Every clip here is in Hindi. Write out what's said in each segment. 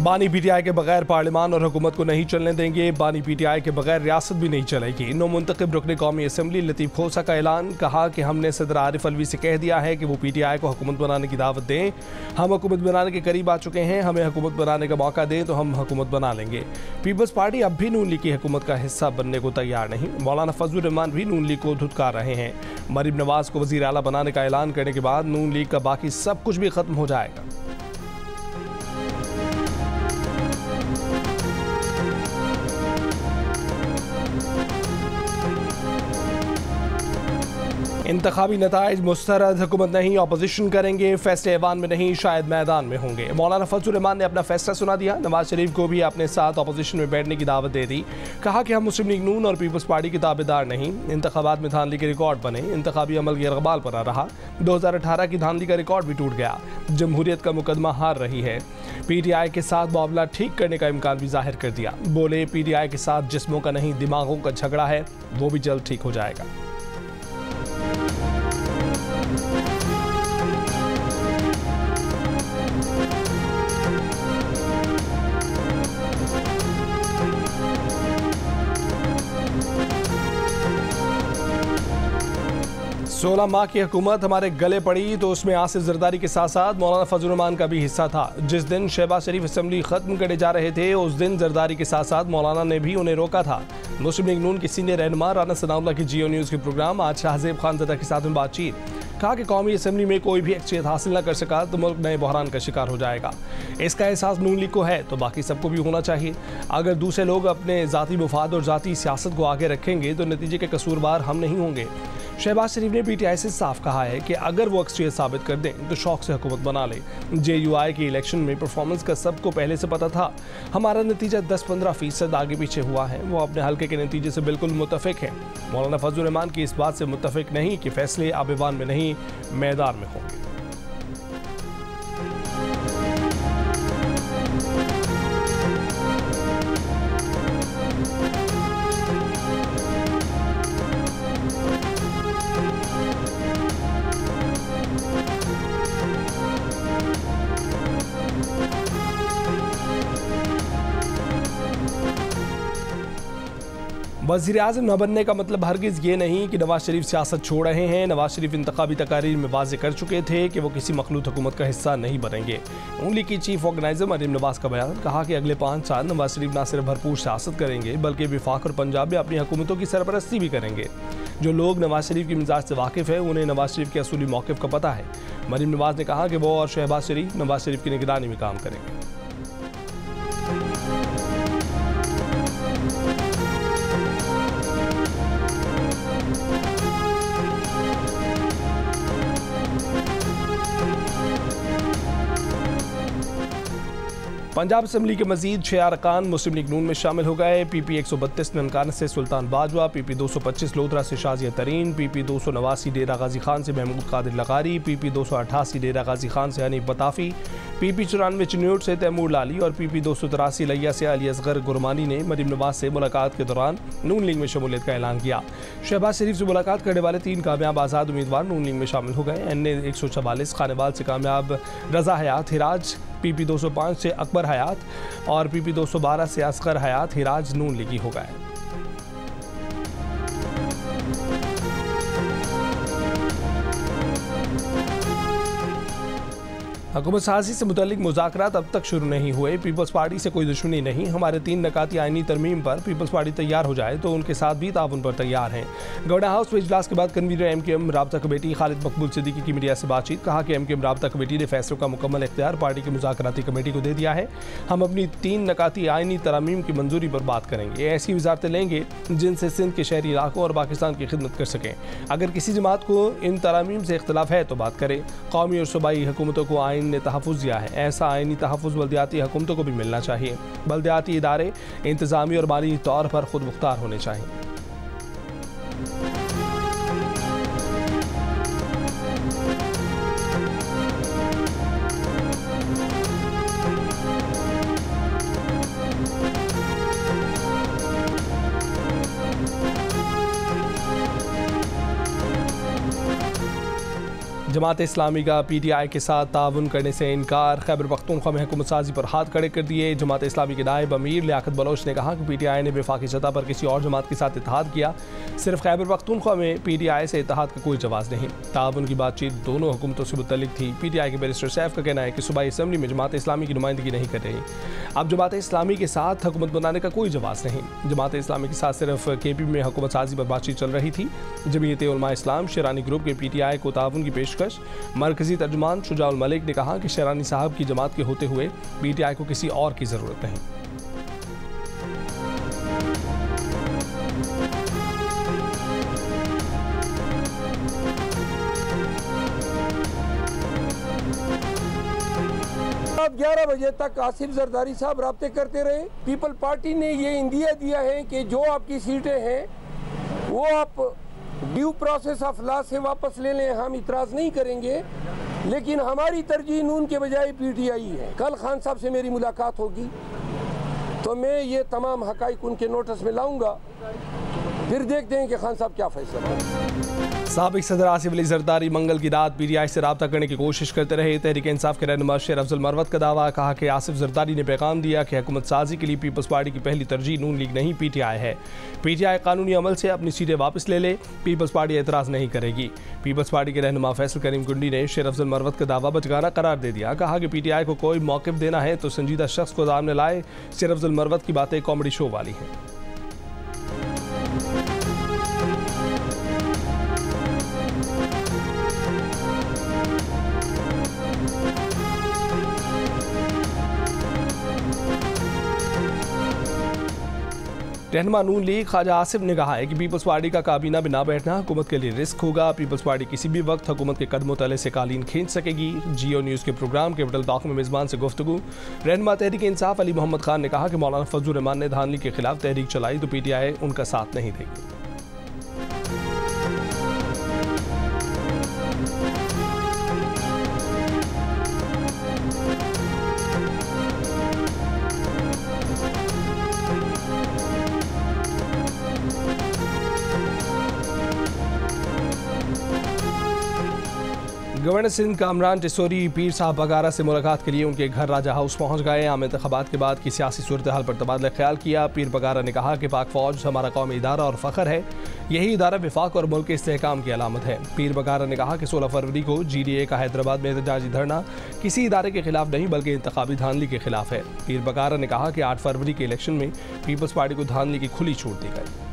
बानी पीटीआई के बगैर पार्लियामान और हुकूमत को नहीं चलने देंगे। बानी पीटीआई के बगैर रियासत भी नहीं चलेगी। नो मुंतखब रुकने कौमी असम्बली लतीफ़ खोसा का ऐलान। कहा कि हमने सदर आरिफ अलवी से कह दिया है कि वो पीटीआई को हुकूमत बनाने की दावत दें। हम हुकूमत बनाने के करीब आ चुके हैं। हमें हुकूमत बनाने का मौका दें तो हम हुकूमत बना लेंगे। पीपल्स पार्टी अब भी नून लीग की हुकूमत का हिस्सा बनने को तैयार नहीं। मौलाना फजलुर रहमान भी नून लीग को धुतकार रहे हैं। मरीम नवाज को वज़ीर आला बनाने का ऐलान करने के बाद नून लीग का बाकी सब कुछ भी खत्म हो जाएगा। इंतखाबी नताइज मुस्तरद, हुकूमत नहीं अपोजिशन करेंगे, फैसले ऐवान में नहीं शायद मैदान में होंगे। मौलाना फजलुर रहमान ने अपना फैसला सुना दिया। नवाज शरीफ को भी अपने साथ अपोजिशन में बैठने की दावत दे दी। कहा कि हम मुस्लिम लीग नून और पीपल्स पार्टी के ताबेदार नहीं। इंतखाबात में धांधली के रिकॉर्ड बने, इंतखाबी अमल गिरबाल पड़ा रहा। 2018 की धांधली का रिकॉर्ड भी टूट गया। जमहूरियत का मुकदमा हार रही है। पीटीआई के साथ मामला ठीक करने का इम्कान भी जाहिर कर दिया। बोले पीटीआई के साथ जिस्मों का नहीं दिमागों का झगड़ा है, वो भी जल्द ठीक हो जाएगा। सोलह माह की हुकूमत हमारे गले पड़ी तो उसमें आसिफ जरदारी के साथ साथ मौलाना फजलुर रहमान का भी हिस्सा था। जिस दिन शहबाज शरीफ असेंबली खत्म करे जा रहे थे उस दिन जरदारी के साथ साथ मौलाना ने भी उन्हें रोका था। मुस्लिम लीग नून की सीनियर रहनुमा राना सनाउल्लाह की जियो न्यूज़ के प्रोग्राम आज शाहजेब खान ज़दा के साथ में बातचीत। कहा कि कौमी असेंबली में कोई भी अक्सरियत हासिल न कर सका तो मुल्क नए बहरान का शिकार हो जाएगा। इसका एहसास नून लीग को है तो बाकी सबको भी होना चाहिए। अगर दूसरे लोग अपने ज़ाती मुफाद और ज़ाती सियासत को आगे रखेंगे तो नतीजे के कसूरवार हम नहीं होंगे। शहबाज शरीफ ने पीटीआई से साफ कहा है कि अगर वो अक्सरियत साबित कर दें तो शौक से हुकूमत बना ले। JUI के इलेक्शन में परफॉर्मेंस का सबको पहले से पता था। हमारा नतीजा 10-15% आगे पीछे हुआ है। वो अपने हल्के के नतीजे से बिल्कुल मुत्तफिक है। मौलाना फजलुर रहमान की इस बात से मुत्तफिक नहीं कि फैसले अब ऐवान में नहीं मैदान में होंगे। वज़ीर-ए-आज़म न बनने का मतलब हरगिज़ ये नहीं कि नवाज शरीफ सियासत छोड़ रहे हैं। नवाज शरीफ इंतखाबी तकारीर में वाज़े कर चुके थे कि वो किसी मखलूत हुकूमत का हिस्सा नहीं बनेंगे। नून लीग की चीफ ऑर्गेनाइजर मरीम नवाज का बयान। कहा कि अगले 5 साल नवाज शरीफ न सिर्फ भरपूर सियासत करेंगे बल्कि वफाक और पंजाब में अपनी हुकूमतों की सरपरस्ती भी करेंगे। जो लोग नवाज शरीफ की मिजाज से वाकिफ़ है उन्हें नवाज शरीफ के असूली मौक़िफ़ का पता है। मरीम नवाज ने कहा कि वो और शहबाज शरीफ नवाज शरीफ की निगरानी में काम करेंगे। पंजाब असम्बली के मजीद 6 अरकान मुस्लिम लीग नून में शामिल हो गए। PP 132 ननकाना से सुल्तान बाजवा, PP 225 लोधरा से शाजिया तरीन, PP 289 डेरा गाजी खान से महमूद कादिर लगारी, PP 288 डेरा गाजी खान से हनीफ बताफी, PP 94 चिन्यूट से तैमूर लाली और PP 283 लिया से अली असगर गुरमानी ने मरीम नवाज से मुलाकात के दौरान नून लीग में शमूलियत का ऐलान किया। शहबाज शरीफ से मुलाकात करने वाले 3 कामयाब आज़ाद उम्मीदवार नून लीग में शामिल हो गए। NA 144 खानेवाल से कामयाब रजा हयात हिराज, PP 205 से अकबर हयात और PP 212 से असगर हयात हिराज नून लीगी हो गए। हुकूमत साजी से मुतल्लिक मुज़ाकरात अब तक शुरू नहीं हुए। पीपल्स पार्टी से कोई दुश्मनी नहीं। हमारे 3 नकाती आइनी तरमीम पर पीपल्स पार्टी तैयार हो जाए तो उनके साथ भी ताउन पर तैयार हैं। गवर्नर हाउस में इजलास के बाद कन्वीनर MKM राबता कमेटी खालिद मकबूल सिद्दीकी की मीडिया से बातचीत। कहा कि MKM राबता कमेटी ने फैसलों का मुकम्मल इख्तियार पार्टी की मुज़ाकराती कमेटी को दे दिया है। हम अपनी 3 नकाती आइनी तरमीम की मंजूरी पर बात करेंगे। ऐसी वजारतें लेंगे जिनसे सिंध के शहरी इलाकों और पाकिस्तान की खिदमत कर सकें। अगर किसी जमात को इन तरमीम से इख्तलाफ है तो बात करें। कौमी और सूबाई हुकूमतों को आइन ने तहफ़्फ़ुज़ दिया है। ऐसा आइनी तहफ़्फ़ुज़ बल्दियाती हुकूमतों को भी मिलना चाहिए। बल्दियाती इदारे इंतज़ामी और माली तौर पर खुद मुख्तार होने चाहिए। जमात इस्लामी का पीटीआई के साथ ताउन करने से इनकार। खैबर पख्तूनख्वा में हुकूमत साजी पर हाथ खड़े कर दिए। जमात इस्लामी के नायब अमीर लियाकत बलोच ने कहा कि पीटीआई ने वफाकी सतह पर किसी और जमात के साथ इत्तेहाद किया। सिर्फ खैबर पख्तूनख्वा में पीटीआई से इत्तेहाद का कोई जवाब नहीं। ताउन की बातचीत दोनों हुकूमतों से मुतल्लिक थी। पीटीआई के बैरिस्टर सैफ का कहना है कि सूबाई असम्बली में जमात इस्लामी की नुमाइंदगी नहीं कर रही। अब जमात इस्लामी के साथ हुकूमत बनाने का कोई जवाब नहीं। जमात इस्लामी के साथ सिर्फ केपी में हुकूमत साजी पर बातचीत चल रही थी। जमीयत उलमा इस्लाम शेरानी ग्रुप के पीटीआई को ताउन की पेशकश। मरकजी तर्जुमान शुजाउल मलिक ने कहा कि शेरानी साहब की जमात के होते हुए पीटीआई को किसी और की जरूरत नहीं। रात 11 बजे तक आसिफ जरदारी साहब राब्ते करते रहे। पीपल पार्टी ने ये इंदिया दिया है कि जो आपकी सीटें हैं वो आप ड्यू प्रोसेस ऑफ लॉ से वापस ले लें, हम इतराज़ नहीं करेंगे, लेकिन हमारी तरजीह नून के बजाय पीटीआई है। कल खान साहब से मेरी मुलाकात होगी तो मैं ये तमाम हकाइक उनके नोटिस में लाऊंगा, फिर देखते हैं कि खान साहब क्या फैसला करें। साबिक सदर आसिफ अली जरदारी मंगल की रात पीटीआई से रब्ता करने की कोशिश करते रहे। तहरीक इंसाफ के रहनुमा शेर अफजल मरवत का दावा। कहा कि आसिफ जरदारी ने पैगाम दिया कि हुकूमत साजी के लिए पीपल्स पार्टी की पहली तरजीह नून लीग नहीं पीटीआई है। पीटीआई कानूनी अमल से अपनी सीटें वापस ले ले, पीपल्स पार्टी एतराज़ नहीं करेगी। पीपल्स पार्टी के रहनुमा फैसल करीम कुंडी ने शेर अफजल मरवत का दावा बचगाना करार दे दिया। कहा कि पीटीआई को कोई मौक़िफ़ देना है तो संजीदा शख्स को सामने लाए। शेर अफजल मरवत की बातें कॉमेडी शो वाली हैं। रहनुमा नून लीग ख्वाजा आसिफ ने कहा है कि पीपल्स पार्टी का काबीना में ना बैठना हुकूमत के लिए रिस्क होगा। पीपल्स पार्टी किसी भी वक्त हुकूमत के कदमों तले से कालीन खींच सकेगी। जियो न्यूज़ के प्रोग्राम कैपिटल टॉक में मेज़बान से गुफ्तगू। रहनुमा तहरीक इंसाफ अली मोहम्मद खान ने कहा कि मौलाना फजलुर रहमान ने धांधली के खिलाफ तहरीक चलाई तो पीटीआई उनका साथ नहीं देगी। गवर्नर सिंध कामरान टिसोरी पीर साहब बगारा से मुलाकात के लिए उनके घर राजा हाउस पहुंच गए। आम इंतखाबात के बाद की सियासी सूरत हाल पर तबादला ख्याल किया। पीर बगारा ने कहा कि पाक फौज हमारा कौमी इदारा और फ़ख्र है। यही इदारा विफाक और मुल्क के इस्तेहकाम की अलामत है। पीर बगारा ने कहा कि 16 फरवरी को GDA का हैदराबाद में एहतजाजी धरना किसी इदारे के खिलाफ नहीं बल्कि इंतखाबी धांधली के खिलाफ है। पीर बगारा ने कहा कि 8 फरवरी के इलेक्शन में पीपल्स पार्टी को धांधली की खुली छूट दी गई।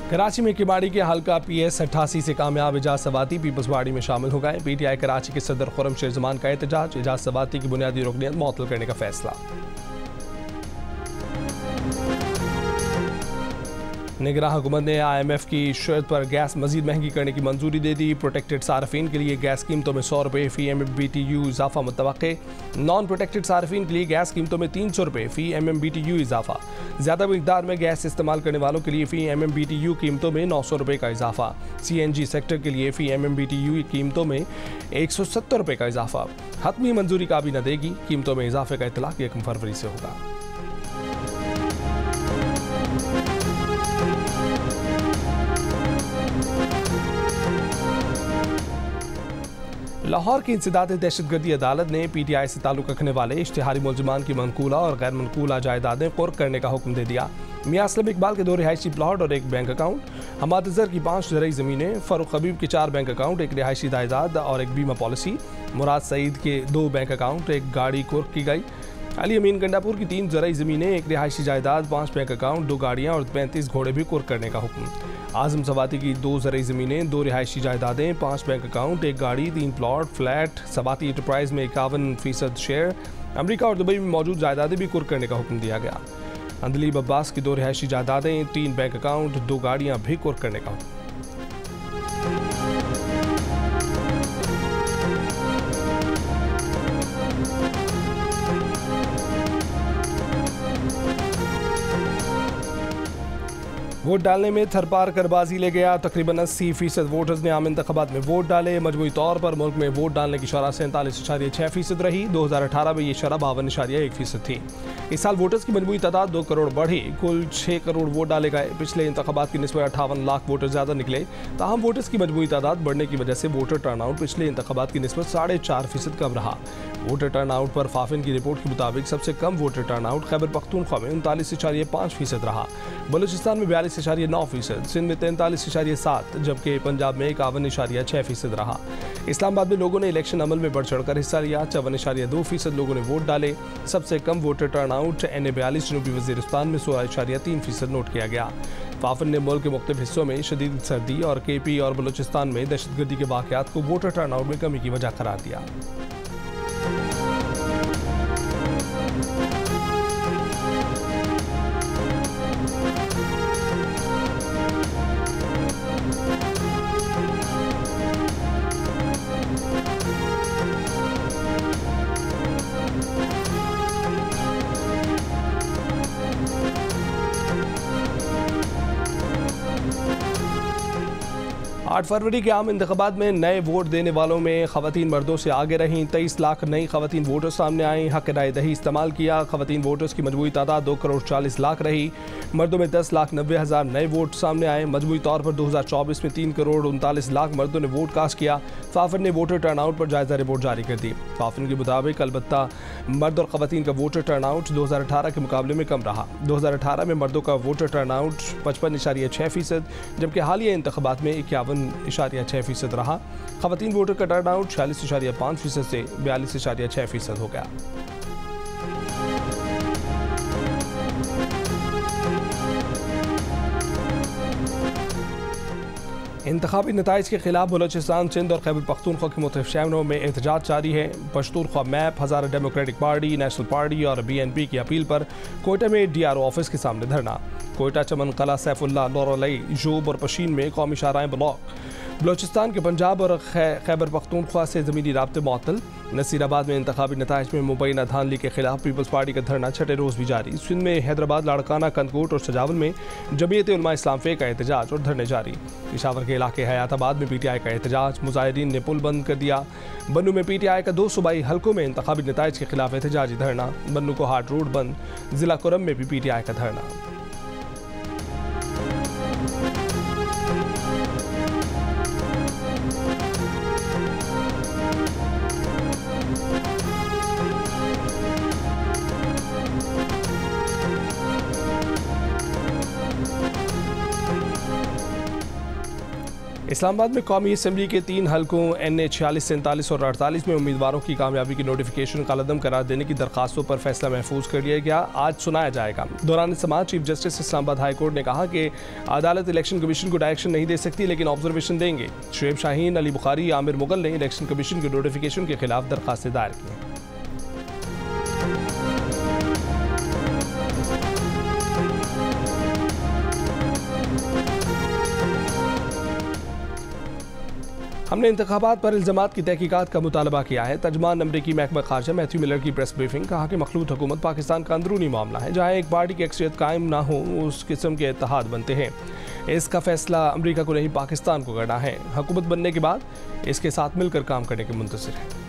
कराची में किमाड़ी के हल्का PS 88 से कामयाब एजाज सवाती पीपल्स पार्टी में शामिल हो गए। पीटीआई कराची के सदर खुर्रम शेर जमान का एहतजाज। एजाज सवाती की बुनियादी रुकनियत मुअत्तल करने का फैसला। निगरान हुकूमत ने IMF की शर्त पर गैस मजीद महंगी करने की मंजूरी दे दी। प्रोटेक्टेड सार्फिन के लिए गैस कीमतों में 100 रुपये फ़ी MMBTU इजाफा मुतवक्के। नॉन प्रोटेक्टेड सार्फिन के लिए गैस कीमतों में 300 रुपये फ़ी MMBTU इजाफा। ज़्यादा मकदार में गैस इस्तेमाल करने वालों के लिए फ़ी MMBTU कीमतों में 900 रुपये का इजाफा। CNG सेक्टर के लिए फ़ी MMBTU कीमतों में 170 रुपये का इजाफा। हतमी मंजूरी काबीना देगी। कीमतों में इजाफे का इतलाक 1 फरवरी से होगा। लाहौर की इंसदाद दहशतगर्दी अदालत ने PTI से ताल्लुक़ रखने वाले इश्तिहारी मुलजमान की मनकूला और गैर मनकूला जायदादें कुर्क करने का हुक्म दे दिया। मियां असलम इकबाल के 2 रिहायशी प्लॉट और 1 बैंक अकाउंट, हमाद अज़हर की 5 ज़रई ज़मीनें, फ़ारूक हबीब के 4 बैंक अकाउंट, 1 रिहायशी जायदाद और 1 बीमा पॉलिसी, मुराद सईद के 2 बैंक अकाउंट, 1 गाड़ी कुर्क की गई। अली अमीन गंडापुर की 3 ज़रई ज़मीनें, 1 रिहायशी जायदाद, 5 बैंक अकाउंट, 2 गाड़ियाँ और 35 घोड़े भी कुर्क करने का हुक्म। आज़म सवाती की 2 ज़रई ज़मीनें, 2 रिहायशी जायदादें, 5 बैंक अकाउंट, 1 गाड़ी, 3 प्लॉट, फ्लैट, सवाती इंटरप्राइज़ में 51% शेयर, अमेरिका और दुबई में मौजूद जायदादें भी कुर्क करने का हुक्म दिया गया। अंदलीब अब्बास की 2 रिहायशी जायदादें, 3 बैंक अकाउंट, 2 गाड़ियाँ भी कुर्क करने का हुक्म। वोट डालने में थरपार करबाजी ले गया। तकरीबन 80% वोटर्स ने आम इंतखाबात में वोट डाले। मजमूई तौर पर मुल्क में वोट डालने की शरह 47.6% रही। 2018 में ये शरह 52.1% थी। इस साल वोटर्स की मजमूई तादाद 2 करोड़ बढ़ी। कुल 6 करोड़ वोट डाले गए। पिछले इंतखाबात की निस्बत 58 लाख वोटर ज़्यादा निकले। ताहम वोटर्स की मजमूई तादाद बढ़ने की वजह से वोटर टर्नआउट पिछले इंतखाबात की निस्बत 4.5% कम रहा। वोटर टर्नआउट पर फाफिन की रिपोर्ट के मुताबिक सबसे कम वोटर टर्नआउट खैबर पख्तूनख्वा में 39.5% रहा। बलूचिस्तान में 42.9%, सिंध में 43.7%, जबकि पंजाब में 51.6% रहा। इस्लामाबाद में लोगों ने इलेक्शन अमल में बढ़ चढ़कर हिस्सा लिया। 54.2% लोगों ने वोट डाले। सबसे कम वोटर टर्नआउट NA42 जनूबी वजीरिस्तान में 16.3% नोट किया गया। फाफिन ने मुल्क के मुख्तलिफ हिस्सों में शदीद सर्दी और KP और बलूचिस्तान में दहशतगर्दी के वाक़यात को वोटर टर्नआउट में कमी की वजह करार दिया। आठ फरवरी के आम इंतखाबात में नए वोट देने वालों में खवातीन मर्दों से आगे रहीं। 23 लाख नई खवातीन वोटर सामने आईं। हक राय दही इस्तेमाल किया। खवातीन वोटर्स की मजमूई तादाद 2 करोड़ 40 लाख रही। मर्दों में 10,90,000 नए वोट सामने आए। मजमूई तौर पर 2024 में 3 करोड़ 39 लाख मर्दों ने वोट कास्ट किया। फाफिन ने वोटर टर्नआउट पर जायजा रिपोर्ट जारी कर दी। फाफिन के मुताबिक अलबत्ता मर्द और खवातीन का वोटर टर्नआउट 2018 के मुकाबले में कम रहा। 2018 में मर्दों का वोटर टर्नआउट 55.6%, जबकि हालिया इंतखाबात में 51.6% रहा। खवातीन वोटर का टर्नआउट 46.5% से 42.6% हो गया। इंतखाबी नताइज के खिलाफ बलूचिस्तान, सिंध और खैबर पख्तूनख्वा के मुख्तलिफ शहरों में एहतजाज जारी है। पश्तूनख्वा मैप, हज़ारा डेमोक्रेटिक पार्टी, नेशनल पार्टी और BNP की अपील पर कोयटा में DRO ऑफिस के सामने धरना। कोयटा, चमन कला, सैफुल्ला, लोरलई, जोब और पशीन में कौमी शाहराहें ब्लॉक। बलूचिस्तान के पंजाब और खैबर पख्तूनख्वा से ज़मीनी राब्ते मुअत्तल। नसीराबाद में इंतखाबी नताइज में मुबैना धांधली के खिलाफ पीपल्स पार्टी का धरना छठे रोज़ भी जारी। सिंध में हैदराबाद, लाड़काना, कंदकोट और सजावल में जमीयत उलमा इस्लाम फ़े का एहतजाज और धरने जारी। पेशावर के इलाके हयाताबाद में PTI का एहतजाज। मुजाहिदीन ने पुल बंद कर दिया। बन्नू में PTI का 2 सूबाई हलकों में इंतखाबी नताइज के खिलाफ एहतजाजी धरना। बन्नू को हाट रोड बंद। जिला कुरम में भी PTI का धरना। इस्लामाबाद में कौमी असम्बली के 3 हलकों NA 46, 47 और 48 में उम्मीदवारों की कामयाबी की नोटिफिकेशन कलअदम करार देने की दरखास्तों पर फैसला महफूज कर लिया गया। आज सुनाया जाएगा। दौरान समाज chief justice Islamabad high court ने कहा कि अदालत इलेक्शन कमीशन को डायरेक्शन नहीं दे सकती, लेकिन ऑब्जर्वेशन देंगे। शुएब शाहीन, अली बुखारी, आमिर मुगल ने इलेक्शन कमीशन की नोटिफिकेशन के खिलाफ दरखास्तें दायर की। हमने इंतखाबात पर इल्ज़ामात की तहकीकात का मुतालबा किया है। तर्जमान अमरीकी महकमा खारजा मैथ्यू मिलर की प्रेस ब्रीफिंग। कहा कि मखलूत हुकूमत पाकिस्तान का अंदरूनी मामला है, जहाँ एक पार्टी की अक्सरियत कायम ना हो उस किस्म के इत्तेहाद बनते हैं। इसका फैसला अमरीका को नहीं पाकिस्तान को करना है। हुकूमत बनने के बाद इसके साथ मिलकर काम करने के मुंतज़िर है।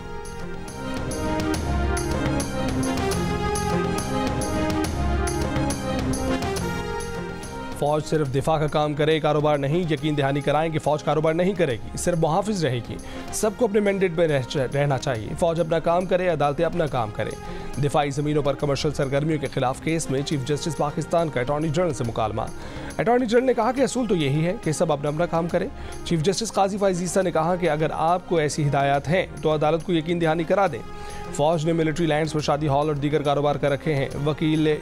फ़ौज सिर्फ दिफा का काम करे, कारोबार नहीं। यकीन दहानी कराएं कि फ़ौज कारोबार नहीं करेगी, सिर्फ मुहाफ़िज रहेगी। सबको अपने मैंडेट में रहना चाहिए। फ़ौज अपना काम करे, अदालतें अपना काम करें। दिफाई ज़मीनों पर कमर्शल सरगर्मियों के खिलाफ केस में चीफ जस्टिस पाकिस्तान का अटॉर्नी जनरल से मुकालमा। अटॉर्नी जनरल ने कहा कि असूल तो यही है कि सब अपना अपना काम करें। चीफ जस्टिस काजी फ़ाइज़ ईसा ने कहा कि अगर आपको ऐसी हिदायत हैं तो अदालत को यकीन दहानी करा दें। फ़ौज ने मिलिट्री लैंड्स पर शादी हॉल और दीगर कारोबार कर रखे हैं। वकील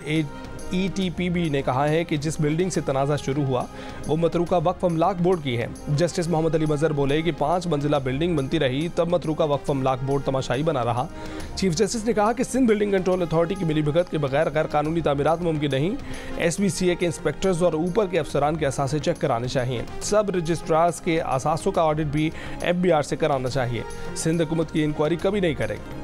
ETPB ने कहा है कि जिस बिल्डिंग से तनाज़ा शुरू हुआ वो मतरूका वक्फ अमलाक बोर्ड की है। जस्टिस मोहम्मद अली मज़हर बोले कि 5 मंजिला बिल्डिंग बनती रही, तब मतरूका वक्फ अमलाक बोर्ड तमाशाई बना रहा। चीफ जस्टिस ने कहा कि सिंध बिल्डिंग कंट्रोल अथॉरिटी की मिलीभगत के बगैर गैर कानूनी तामीरात मुमकिन नहीं। SBCA के इंस्पेक्टर्स और ऊपर के अफसरान के असासे चेक कराने चाहिए। सब रजिस्ट्रार्स के असासों का ऑडिट भी FBR से कराना चाहिए। सिंध हुकूमत की इंक्वायरी कभी नहीं करेगी।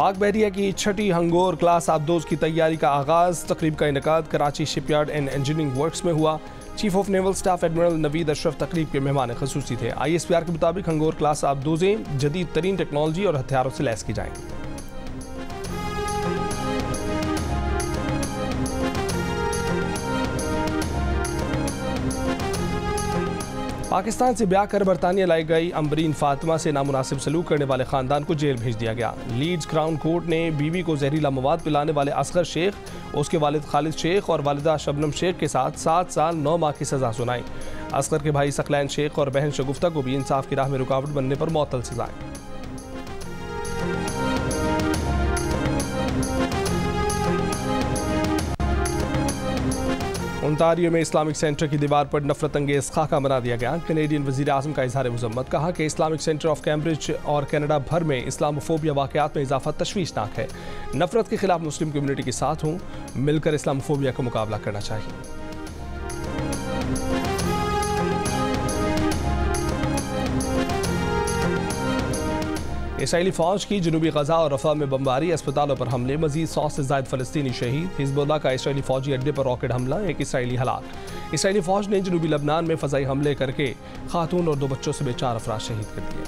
पाक बहरिया की छठी हंगोर क्लास आबदोज की तैयारी का आगाज। तकरीब का इनेकाद Karachi shipyard and engineering works में हुआ। Chief of naval staff admiral Naveed Ashraf तकरीब के मेहमान खसूसी थे। ISPR के मुताबिक हंगोर क्लास आबदोजें जदीद तरीन टेक्नोलॉजी और हथियारों से लैस की जाएंगी। पाकिस्तान से ब्याह कर बरतानिया लाई गई अम्बरीन फातिमा से नामुनासिब सलूक करने वाले खानदान को जेल भेज दिया गया। लीड्स क्राउन कोर्ट ने बीवी को जहरीला मवाद पिलाने वाले असगर शेख, उसके वालिद खालिद शेख और वालिदा शबनम शेख के साथ 7 साल 9 माह की सजा सुनाई। असगर के भाई सकलैन शेख और बहन शगुफ्ता को भी इंसाफ की राह में रुकावट बनने पर मौतल सजाएं। ओंटारियो में इस्लामिक सेंटर की दीवार पर नफरत अंगेज खाका बना दिया गया। कैनेडियन वजीर आज़म का इजहार मुजम्मत। कहा कि इस्लामिक सेंटर ऑफ कैम्ब्रिज और कनाडा भर में इस्लामोफोबिया वाक़यात में इजाफा तशवीशनाक है। नफरत के खिलाफ मुस्लिम कम्युनिटी के साथ हूँ, मिलकर इस्लामोफोबिया का मुकाबला करना चाहिए। इसराइली फौज की जनूबी गजा और रफा में बमबारी, अस्पतालों पर हमले, मजीद 100 से ज़ायद फ़लस्तीनी शहीद। हिज़्बुल्लाह का इसराइली फौजी अड्डे पर रॉकेट हमला, एक इसराइली हलाक। इसराइली फौज ने जनूबी लबनान में फ़ज़ाई हमले करके खातून और 2 बच्चों से 4 अफराद शहीद कर दिए।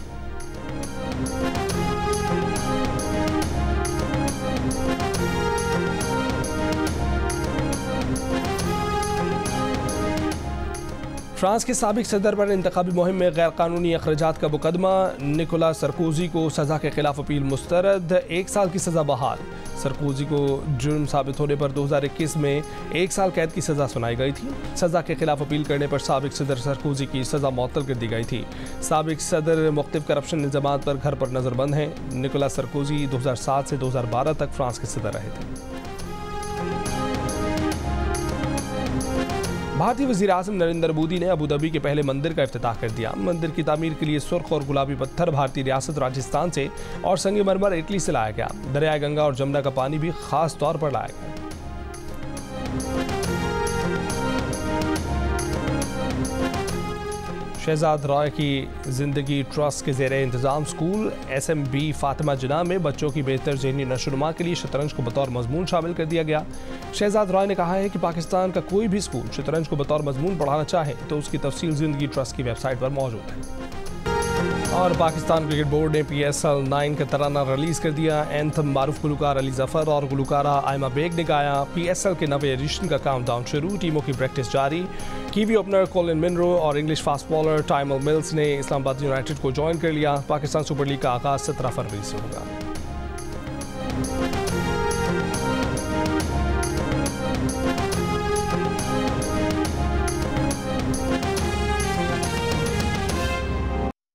फ्रांस के साबिक सदर पर इंतखाबी मुहिम में गैर कानूनी अखराजात का मुकदमा। निकोला सरकोजी को सज़ा के खिलाफ अपील मुस्तरद, 1 साल की सज़ा बहाल। सरकोजी को जुर्म साबित होने पर 2021 में 1 साल कैद की सज़ा सुनाई गई थी। सज़ा के खिलाफ अपील करने पर साबिक सदर सरकोजी की सज़ा मुअत्तल कर दी गई थी। साबिक सदर मुख्तलिफ करप्शन इल्ज़ामात पर घर पर नज़रबंद हैं। निकोला सरकोजी 2007 से 2012 तक फ्रांस के सदर रहे थे। भारतीय वज़ीर आज़म नरेंद्र मोदी ने अबू धाबी के पहले मंदिर का इफ्तिताह कर दिया। मंदिर की तामीर के लिए सुर्ख और गुलाबी पत्थर भारतीय रियासत राजस्थान से और संगमरमर इटली से लाया गया। दरिया गंगा और जमुना का पानी भी खास तौर पर लाया गया। शहजाद रॉय की ज़िंदगी ट्रस्ट के ज़ेरे इंतज़ाम स्कूल SMB फातिमा जिना में बच्चों की बेहतर ज़हनी नशोनुमा के लिए शतरंज को बतौर मजमून शामिल कर दिया गया। शहजाद रॉय ने कहा है कि पाकिस्तान का कोई भी स्कूल शतरंज को बतौर मजमून पढ़ाना चाहे तो उसकी तफसील ज़िंदगी ट्रस्ट की वेबसाइट पर मौजूद है। और पाकिस्तान क्रिकेट बोर्ड ने PSL 9 का तराना रिलीज़ कर दिया। एंथम मारूफ गुलकार अली जफ़र और गुलकारा आयमा बेग ने गाया। PSL के नवे एडिशन का काउंटडाउन शुरू, टीमों की प्रैक्टिस जारी। कीवी ओपनर कोलिन मिनरो और English fast bowler Tymal mills ने इस्लामाबाद यूनाइटेड को ज्वाइन कर लिया। पाकिस्तान सुपर लीग का आगाज़ 17 फरवरी से होगा।